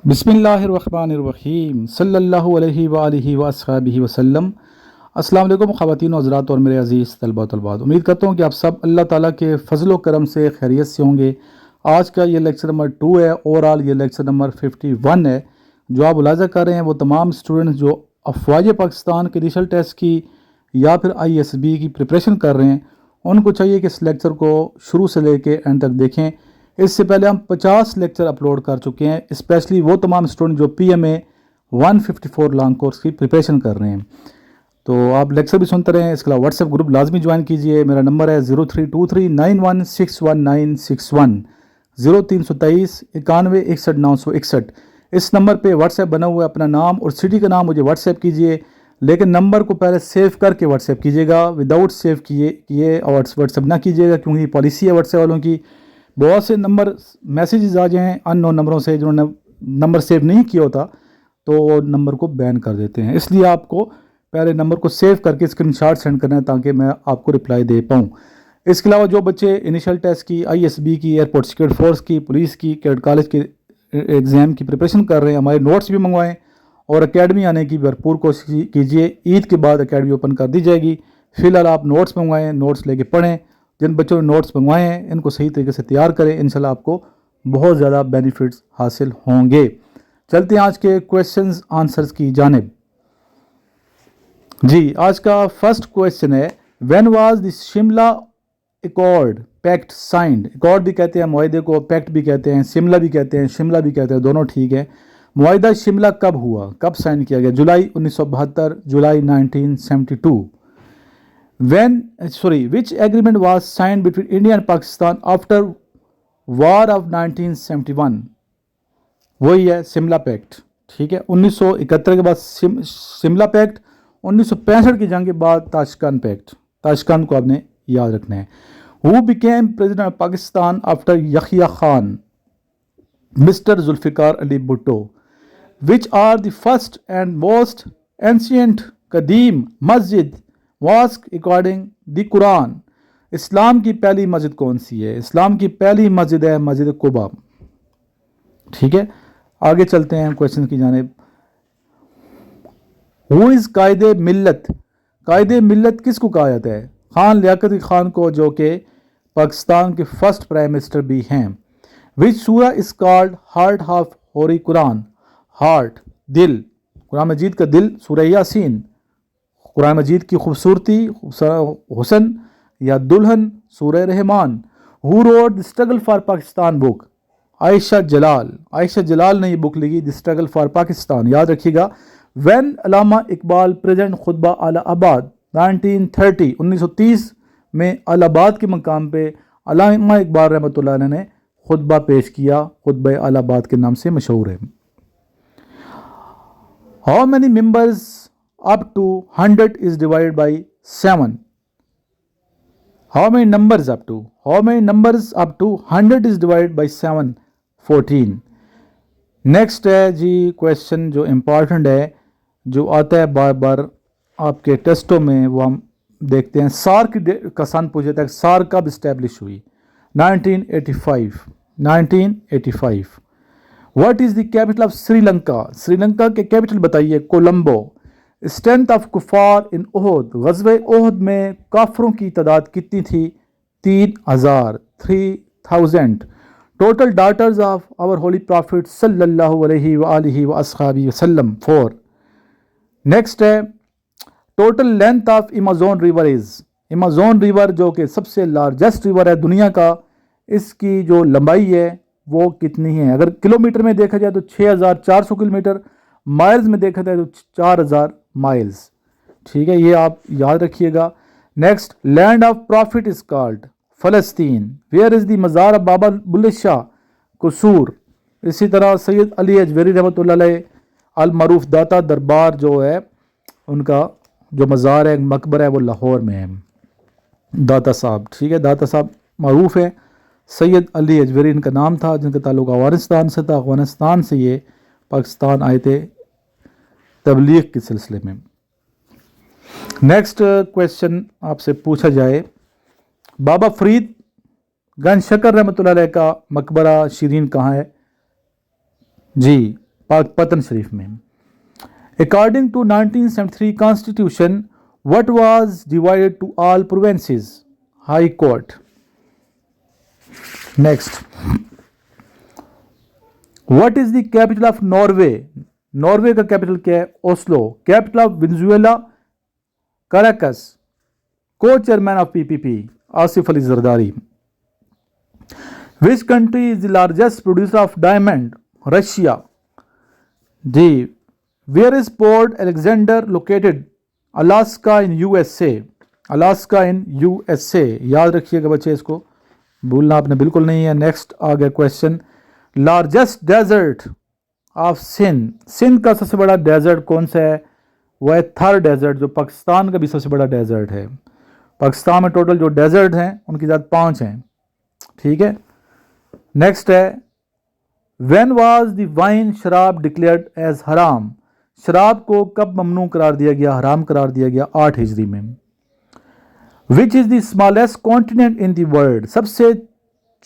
बिस्मिल्लाहिर्रहमानिर्रहीम सल्लल्लाहु अलैहि वालिहि वअस्हाबिहि वसल्लम। अस्सलाम वालेकुम ख़वातीन व हज़रात और मेरे अज़ीज़ तलबा तलबात, उम्मीद करता हूँ कि आप सब अल्लाह ताला के फ़ज़ल व करम से खैरियत से होंगे। आज का ये लेक्चर नंबर 2 है। ओवरऑल ये लेक्चर नंबर 51 है। जो आप मुलाज़ा कर रहे हैं वो तमाम स्टूडेंट्स जो अफ़वाज पाकिस्तान के इनिशियल टेस्ट की या फिर ISB की प्रिपरेशन कर रहे हैं, उनको चाहिए कि इस लेक्चर को शुरू से लेके एंड तक देखें। इससे पहले हम 50 लेक्चर अपलोड कर चुके हैं, स्पेशली वो तमाम स्टूडेंट जो PMA 154 लॉन्ग कोर्स की प्रिपरेशन कर रहे हैं। तो आप लेक्चर भी सुनते रहें। इसके अलावा व्हाट्सएप ग्रुप लाजमी ज्वाइन कीजिए। मेरा नंबर है 032391619161 032391619161। इस नंबर पे व्हाट्सएप बना हुआ है। अपना नाम और सिटी का नाम मुझे व्हाट्सएप कीजिए, लेकिन नंबर को पहले सेव करके व्हाट्सएप कीजिएगा। विदाउट सेव किए और व्हाट्सएप ना कीजिएगा, क्योंकि पॉलिसी है व्हाट्सएप वालों की। बहुत से नंबर मैसेजेस आ जाएँ अननोन नंबरों से, जिन्होंने नंबर सेव नहीं किया होता तो वो नंबर को बैन कर देते हैं। इसलिए आपको पहले नंबर को सेव करके स्क्रीनशॉट सेंड करना है ताकि मैं आपको रिप्लाई दे पाऊँ। इसके अलावा जो बच्चे इनिशियल टेस्ट की, ISB की, एयरपोर्ट सिक्योरिटी फोर्स की, पुलिस की, कैडेट कॉलेज के एग्ज़ाम की प्रिपरेशन कर रहे हैं, हमारे नोट्स भी मंगवाएं और एकेडमी आने की भरपूर कोशिश कीजिए। ईद के बाद एकेडमी ओपन कर दी जाएगी। फ़िलहाल आप नोट्स मंगवाएं, नोट्स लेके पढ़ें। जिन बच्चों ने नोट्स मंगवाए हैं इनको सही तरीके से तैयार करें, इंशाल्लाह आपको बहुत ज़्यादा बेनिफिट्स हासिल होंगे। चलते हैं आज के क्वेश्चंस आंसर्स की जानिब। जी, आज का फर्स्ट क्वेश्चन है, when was the Shimla accord pact signed. Accord भी कहते हैं मुआहदे को, पैक्ट भी कहते हैं, शिमला भी कहते हैं, शिमला भी कहते हैं, दोनों ठीक है। मुआहदा शिमला कब हुआ, कब साइन किया गया? जुलाई 1972, जुलाई 1972। Which agreement was signed between India and Pakistan after War of 1971? वही है शिमला पैक्ट। ठीक है, 1971 के बाद शिमला पैक्ट, 1965 की जंग के बाद ताशकंद पैक्ट। ताशकंद को आपने याद रखना है। Who became president of Pakistan after Yahya Khan? Mr. Zulfikar Ali Bhutto. Which are the first and most ancient Qadim masjid mosque according the Quran? इस्लाम की पहली मस्जिद कौन सी है? इस्लाम की पहली मस्जिद है मस्जिद कुबा। ठीक है, आगे चलते हैं क्वेश्चन की जानिब। हु इज़ कायदे मिल्लत? कायदे मिल्लत किसको कहा जाता है? खान लियाकत अली खान को, जो कि पाकिस्तान के फर्स्ट प्राइम मिनिस्टर भी हैं। विच सूरा इज कॉल्ड हार्ट ऑफ होरी कुरान? हार्ट, दिल, कुरान मजीद का दिल सूरा यासीन। कुरान मजीद की खूबसूरती, हुसन या दुल्हन सूरह रहमान। Who wrote the struggle for Pakistan book? Ayesha Jalal. Ayesha Jalal ने ये बुक लिखी, द स्ट्रगल फॉर पाकिस्तान। याद रखिएगा। व्हेन अल्लामा इकबाल प्रेजेंट खुतबा अलाहाबाद 1930, 1930 में अलाहाबाद के मकाम पे अल्लामा इकबाल रहमतुल्लाह अलैह ने खुतबा पेश किया। खुतबा अलाहाबाद के नाम से मशहूर है। How many members up to 100 is divided by 7? How many numbers up to 100 is divided by 7? 14. Next है जी क्वेश्चन जो इम्पॉर्टेंट है, जो आता है बार बार आपके टेस्टों में, वो हम देखते हैं। सार्क का सन पूछा था, सार्क कब इस्टेब्लिश हुई? 1985। 1985। What is the capital of Sri Lanka? Sri Lanka के कैपिटल बताइए। कोलंबो। स्ट्रेंथ ऑफ कुफार इन ओहद। गज़वे ओहद में काफरों की तादाद कितनी थी? 3000। 3000। Total daughters of our holy prophet सल्लल्लाहु अलैहि वालिहि वसल्लम 4। नेक्स्ट है, total length of Amazon river is. Amazon river जो कि सबसे लार्जेस्ट रिवर है दुनिया का, इसकी जो लंबाई है वो कितनी है? अगर किलोमीटर में देखा जाए तो 6400 किलोमीटर, माइल्स में देखा जाए तो 4000 माइल्स। ठीक है, ये आप याद रखिएगा। Next, land of prophet is called फ़लस्तीन। Where is the mazar of Baba Bulleh Shah? Kasur. इसी तरह सैयद अली अजवरी रहमतुल्लाह अलैह अल मरूफ दाता दरबार जो है, उनका जो मज़ार है, मकबरा है, वो लाहौर में है। दाता साहब, ठीक है, दाता साहब मरूफ है। सैयद अली अजवरी इनका नाम था, जिनका ताल्लुक अफगानिस्तान से था। अफगानिस्तान से ये पाकिस्तान आए थे तबलीग के सिलसिले में। नेक्स्ट क्वेश्चन आपसे पूछा जाए, बाबा फरीद गंज शकर रहमतुल्लाह अलैह का मकबरा शिरीन कहाँ है? जी, पाकपतन शरीफ में। According to 1973 constitution what was divided to all provinces? High court. Next, what is the capital of Norway? Norway का कैपिटल क्या है? Oslo. Capital of Venezuela? Caracas. को chairman of PPP? Asif Ali Zardari. Which country is the largest producer of diamond? Russia. जी। Where is port Alexander located? Alaska in USA. Alaska in USA. याद रखिएगा बच्चे, इसको भूलना आपने बिल्कुल नहीं है। नेक्स्ट आ गया question, largest desert of Sindh? Sindh का सबसे बड़ा डेजर्ट कौन सा है? वह है थर डेजर्ट, जो पाकिस्तान का भी सबसे बड़ा डेजर्ट है। पाकिस्तान में टोटल जो डेजर्ट हैं उनकी तादाद 5 हैं। ठीक है। नेक्स्ट है, व्हेन वाज द वाइन शराब डिक्लेयर्ड एज हराम? शराब को कब ममनू करार दिया गया, हराम करार दिया गया? 8 हिजरी में। Which is the smallest continent in the world? सबसे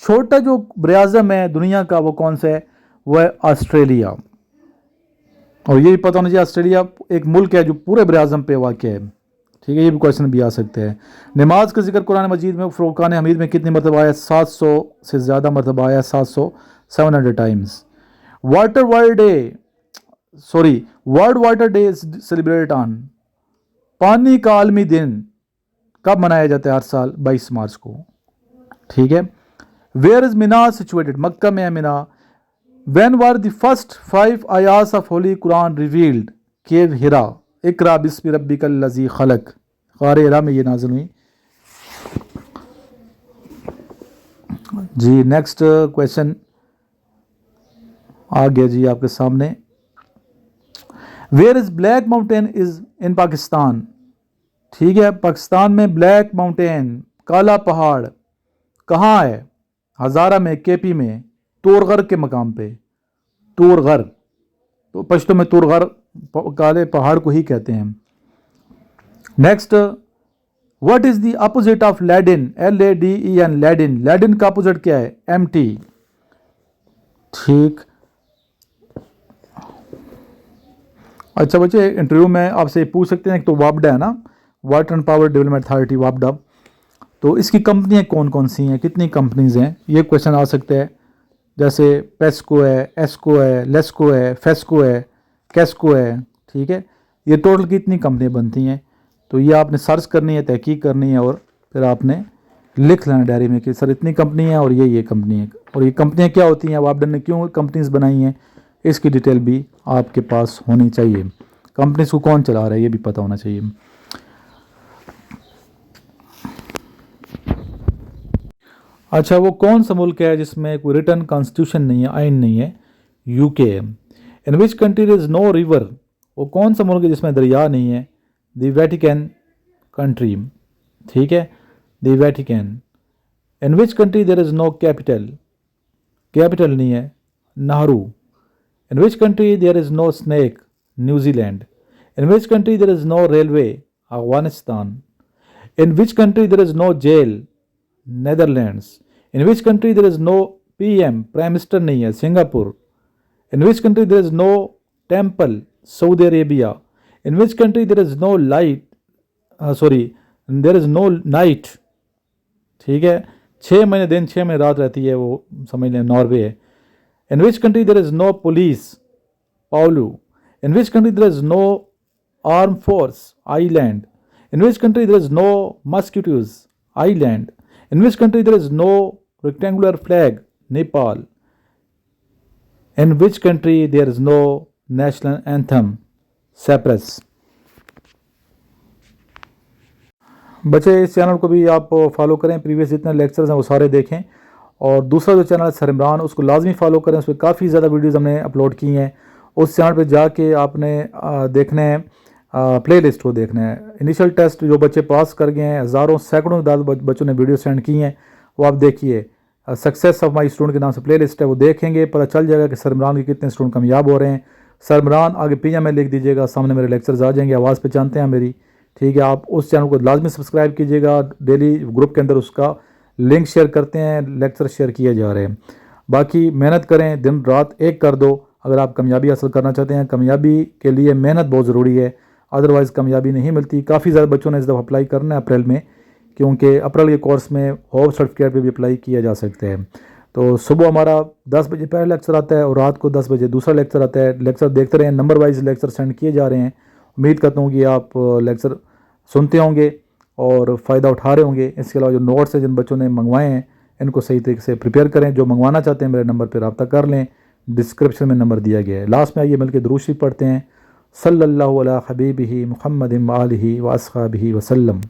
छोटा जो बराज़म है दुनिया का वो कौन सा है? वो है ऑस्ट्रेलिया। और ये भी पता होना चाहिए ऑस्ट्रेलिया एक मुल्क है जो पूरे बराज़म पे वाक़ है। ठीक है, ये भी क्वेश्चन भी आ सकते हैं। नमाज का जिक्र कुरान मजीद में फुरकान हमीद में कितनी मरतबा आया? 700 से ज़्यादा मरतबा आया, 700 times. Water world day, sorry, world water day is celebrate on? पानी का आलमी दिन कब मनाया जाता है? हर साल 22 मार्च को। ठीक है। Where is Mina situated? Mecca में है Mina. When were the first 5 ayas of holy Quran revealed? Cave Hira. इकरा बिस्मि रब्बिकल लज़ी खलक, ग़ार हिरा में ये नाज़िल हुई। जी। नेक्स्ट क्वेश्चन आ गया जी आपके सामने, where is black mountain is in Pakistan? ठीक है, पाकिस्तान में ब्लैक माउंटेन, काला पहाड़ कहाँ है? हज़ारा में, केपी में, तोरगर के मकाम पे। तोरगर, तो पश्तो में तोरगर काले पहाड़ को ही कहते हैं। Next, what is the opposite of laden? LADEN, laden. Laden का अपोजिट क्या है? एम्प्टी। ठीक। अच्छा बच्चे, इंटरव्यू में आपसे पूछ सकते हैं, तो वापडा है ना, water and power development authority, वापडा, तो इसकी कंपनियां कौन कौन सी हैं, कितनी कंपनीज हैं? ये क्वेश्चन आ सकता है। जैसे पेस्को है, एस्को है, लेस्को है, फेस्को है, कैस्को है। ठीक है, ये टोटल कितनी कंपनियां बनती हैं? तो ये आपने सर्च करनी है, तहकीक करनी है, और फिर आपने लिख लेना डायरी में कि सर इतनी कंपनी है और ये कंपनी है। और ये कंपनियां क्या होती हैं, वापडा ने क्यों कंपनीज बनाई हैं, इसकी डिटेल भी आपके पास होनी चाहिए। कंपनीज को कौन चला रहा है ये भी पता होना चाहिए। अच्छा, वो कौन सा मुल्क है जिसमें कोई रिटर्न कॉन्स्टिट्यूशन नहीं है, आइन नहीं है? यूके है। In which country is no river? वो कौन सा मुल्क है जिसमें दरिया नहीं है? The Vatican country. ठीक है, the Vatican. In which country there is no capital? Capital नहीं है, Nauru. In which country there is no snake? New Zealand. In which country there is no railway? Afghanistan. In which country there is no jail? Netherlands. In which country there is no PM? Prime minister नहीं है, Singapore. In which country there is no temple? Saudi Arabia. In which country there is no light, sorry there is no night? ठीक है, 6 महीने दिन 6 महीने रात रहती है, वो समझ लें नॉर्वे है। In which country there is no police? Palau. In which country there is no arm force? Island. In which country there is no mosquitoes? Island. In which country there is no rectangular flag? Nepal. In which country there is no national anthem? Cyprus. बच्चे, इस channel को भी आप follow करें, previous जितने lectures हैं वो सारे देखें। और दूसरा जो चैनल है सर इमरान, उसको लाजमी फॉलो करें, उस पर काफ़ी ज़्यादा वीडियोज़ हमने अपलोड की हैं। उस चैनल पे जाके आपने देखने हैं, प्ले लिस्ट को देखना है। इनिशियल टेस्ट जो बच्चे पास कर गए हैं, हज़ारों सैकड़ों बच्चों ने वीडियो सेंड की हैं, वो आप देखिए। सक्सेस ऑफ माई स्टूडेंट के नाम से प्ले लिस्ट है, वो देखेंगे, पता चल जाएगा कि सर इमरान के कितने स्टूडेंट कामयाब हो रहे हैं। सर इमरान आगे PM में लिख दीजिएगा, सामने मेरे लेक्चर्स आ जाएंगे, आवाज़ पे जानते हैं मेरी। ठीक है, आप उस चैनल को लाजमी सब्सक्राइब कीजिएगा। डेली ग्रुप के अंदर उसका लिंक शेयर करते हैं, लेक्चर शेयर किए जा रहे हैं। बाकी मेहनत करें, दिन रात एक कर दो, अगर आप कामयाबी हासिल करना चाहते हैं, कामयाबी के लिए मेहनत बहुत ज़रूरी है, अदरवाइज़ कामयाबी नहीं मिलती। काफ़ी ज़्यादा बच्चों ने इस दफ़ा अप्लाई करना है अप्रैल में, क्योंकि अप्रैल के कोर्स में होप सर्टिफिकेट पे भी अप्लाई किया जा सकता है। तो सुबह हमारा 10 बजे पहला लेक्चर आता है और रात को 10 बजे दूसरा लेक्चर आता है। लेक्चर देखते रहें, नंबर वाइज लेक्चर सेंड किए जा रहे हैं। उम्मीद करता हूँ कि आप लेक्चर सुनते होंगे और फ़ायदा उठा रहे होंगे। इसके अलावा जो नोट्स हैं जिन बच्चों ने मंगवाए हैं, इनको सही तरीके से प्रिपेयर करें। जो मंगवाना चाहते हैं मेरे नंबर पर रब्ता कर लें, डिस्क्रिप्शन में नंबर दिया गया है। लास्ट में आइए मिलकर दुरूद शरीफ पढ़ते हैं। सल्लल्लाहु अला हबीबिही मुहम्मदिन व आलिही व अस्हाबिही वसल्लम।